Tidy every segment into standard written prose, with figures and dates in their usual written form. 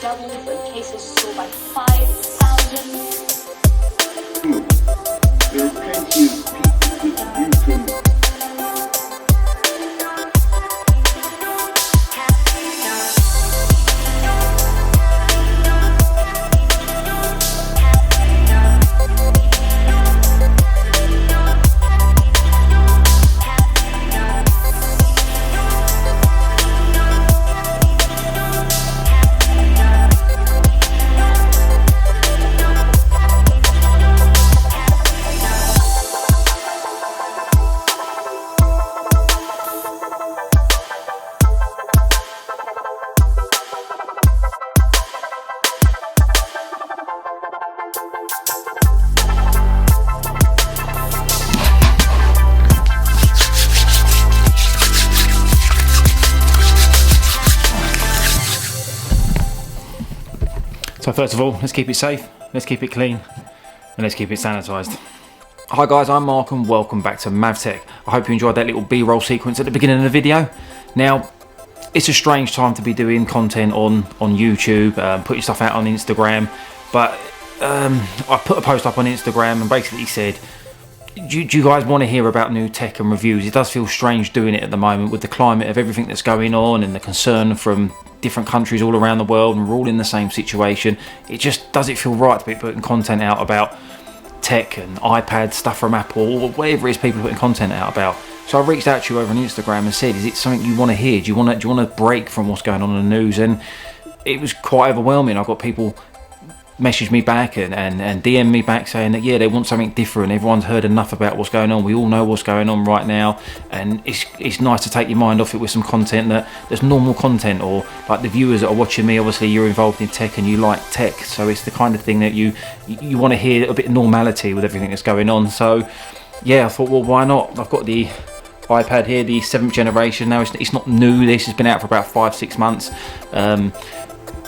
doubled when cases soar by 5,000. There are plenty of people that you can So first of all, let's keep it safe, let's keep it clean, and let's keep it sanitised. Hi guys, I'm Mark and welcome back to MavTech. I hope you enjoyed that little B-roll sequence at the beginning of the video. Now, it's a strange time to be doing content on YouTube, putting stuff out on Instagram, but I put a post up on Instagram and basically said, do you guys want to hear about new tech and reviews? It does feel strange doing it at the moment with the climate of everything that's going on and the concern from different countries all around the world, and we're all in the same situation. It just doesn't feel right to be putting content out about tech and iPad stuff from Apple or whatever it is people are putting content out about. So I reached out to you over on Instagram and said, is it something you want to hear? Do you want to break from what's going on in the news? And it was quite overwhelming. I got people message me back and DM me back saying that yeah, they want something different. Everyone's heard enough about what's going on. We all know what's going on right now, and it's nice to take your mind off it with some content that's normal content, or like the viewers that are watching me, obviously you're involved in tech and you like tech, so it's the kind of thing that you want to hear, a bit of normality with everything that's going on. So yeah, I thought, well, why not? I've got the iPad here, the 7th generation. Now it's not new, this has been out for about 5-6 months.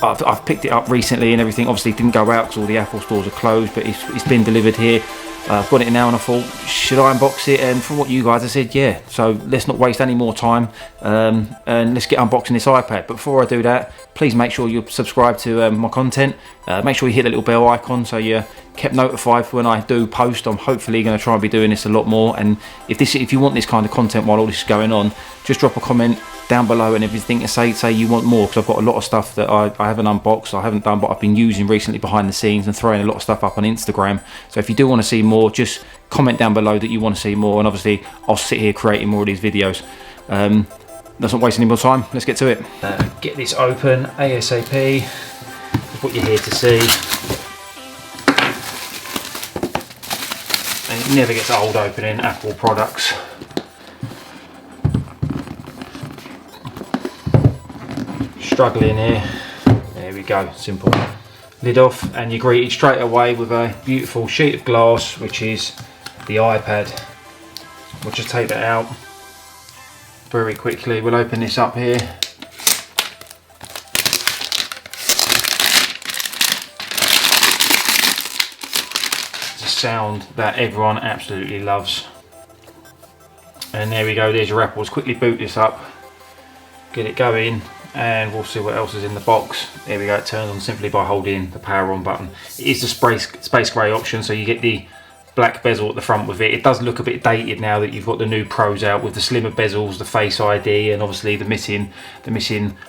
I've picked it up recently and everything. Obviously didn't go out because all the Apple stores are closed, but it's been delivered here. I've got it now and I thought, should I unbox it? And from what you guys have said, yeah, so let's not waste any more time and let's get unboxing this iPad. But before I do that, please make sure you subscribe to my content. Make sure you hit the little bell icon so you're kept notified for when I do post. I'm hopefully going to try and be doing this a lot more, and if you want this kind of content while all this is going on, just drop a comment down below and everything and say you want more, because I've got a lot of stuff that I haven't unboxed, I haven't done, but I've been using recently behind the scenes and throwing a lot of stuff up on Instagram. So if you do want to see more, just comment down below that you want to see more, and obviously I'll sit here creating more of these videos. Let's not waste any more time, let's get to it. Get this open ASAP, that's what you're here to see. And it never gets old opening Apple products. Struggling here. There we go, simple. Lid off, and you're greeted straight away with a beautiful sheet of glass, which is the iPad. We'll just take that out very quickly. We'll open this up here. It's a sound that everyone absolutely loves. And there we go, there's your Apple. Let's quickly boot this up, get it going, and we'll see what else is in the box. There we go, it turns on simply by holding the power on button. It is the space grey option, so you get the black bezel at the front with it. It does look a bit dated now that you've got the new Pros out with the slimmer bezels, the Face ID, and obviously the missing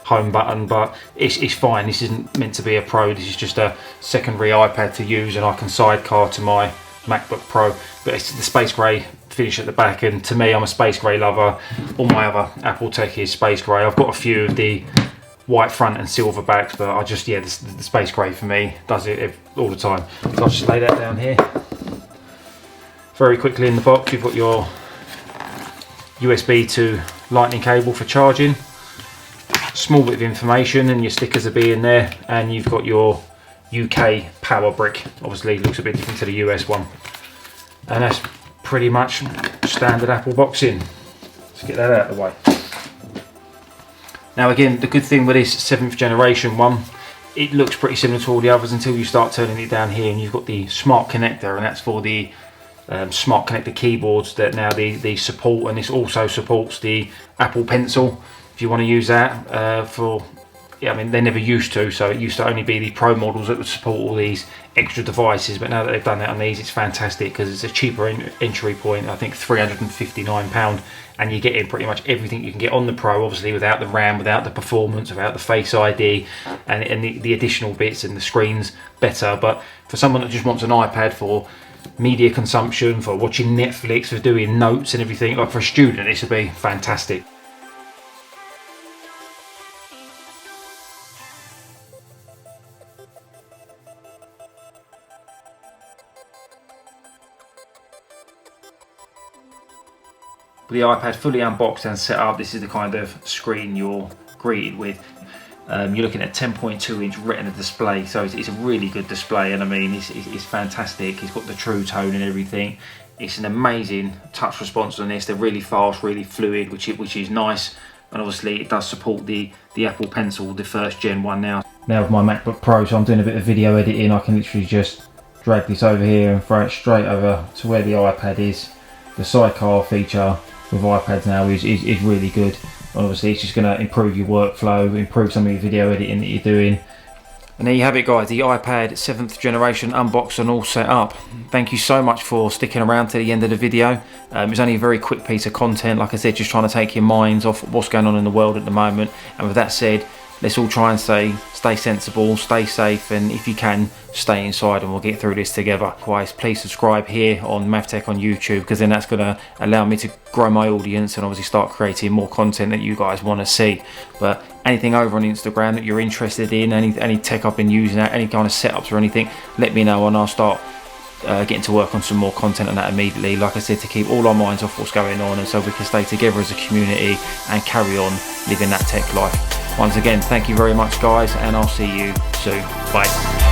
home button, but it's fine. This isn't meant to be a Pro, this is just a secondary iPad to use, and I can sidecar to my MacBook Pro, but it's the space grey finish at the back, and to me, I'm a space grey lover. All my other Apple tech is space grey. I've got a few of the white front and silver backs, but I just, yeah, the space grey for me does it all the time. So I'll just lay that down here. Very quickly in the box, you've got your USB to lightning cable for charging, small bit of information, and your stickers will be in there, and you've got your UK power brick. Obviously looks a bit different to the US one, and that's pretty much standard Apple boxing. Let's get that out of the way. Now again, the good thing with this 7th generation one, it looks pretty similar to all the others until you start turning it down here, and you've got the smart connector, and that's for the smart connector keyboards that now they support, and this also supports the Apple Pencil if you want to use that for I mean, they never used to, so it used to only be the Pro models that would support all these extra devices, but now that they've done that on these, it's fantastic because it's a cheaper entry point, I think £359, and you're getting pretty much everything you can get on the Pro, obviously without the RAM, without the performance, without the Face ID, and the additional bits, and the screen's better. But for someone that just wants an iPad for media consumption, for watching Netflix, for doing notes and everything, like for a student, this would be fantastic. With the iPad fully unboxed and set up, this is the kind of screen you're greeted with. You're looking at a 10.2 inch Retina display, so it's a really good display, and I mean it's fantastic. It's got the True Tone and everything. It's an amazing touch response on this. They're really fast, really fluid, which is nice, and obviously it does support the Apple Pencil, the first gen one now. Now with my MacBook Pro, so I'm doing a bit of video editing, I can literally just drag this over here and throw it straight over to where the iPad is. The sidecar feature with iPads now is really good. And obviously it's just going to improve your workflow, improve some of your video editing that you're doing. And there you have it, guys, the iPad 7th generation unboxed and all set up. Thank you so much for sticking around to the end of the video. It was only a very quick piece of content, like I said, just trying to take your minds off what's going on in the world at the moment. And with that said, let's all try and stay sensible, stay safe, and if you can, stay inside, and we'll get through this together. Likewise, please subscribe here on MavTech on YouTube, because then that's going to allow me to grow my audience and obviously start creating more content that you guys want to see. But anything over on Instagram that you're interested in, any tech I've been using, any kind of setups or anything, let me know and I'll start getting to work on some more content on that immediately. Like I said, to keep all our minds off what's going on, and so we can stay together as a community and carry on living that tech life. Once again, thank you very much, guys, and I'll see you soon. Bye.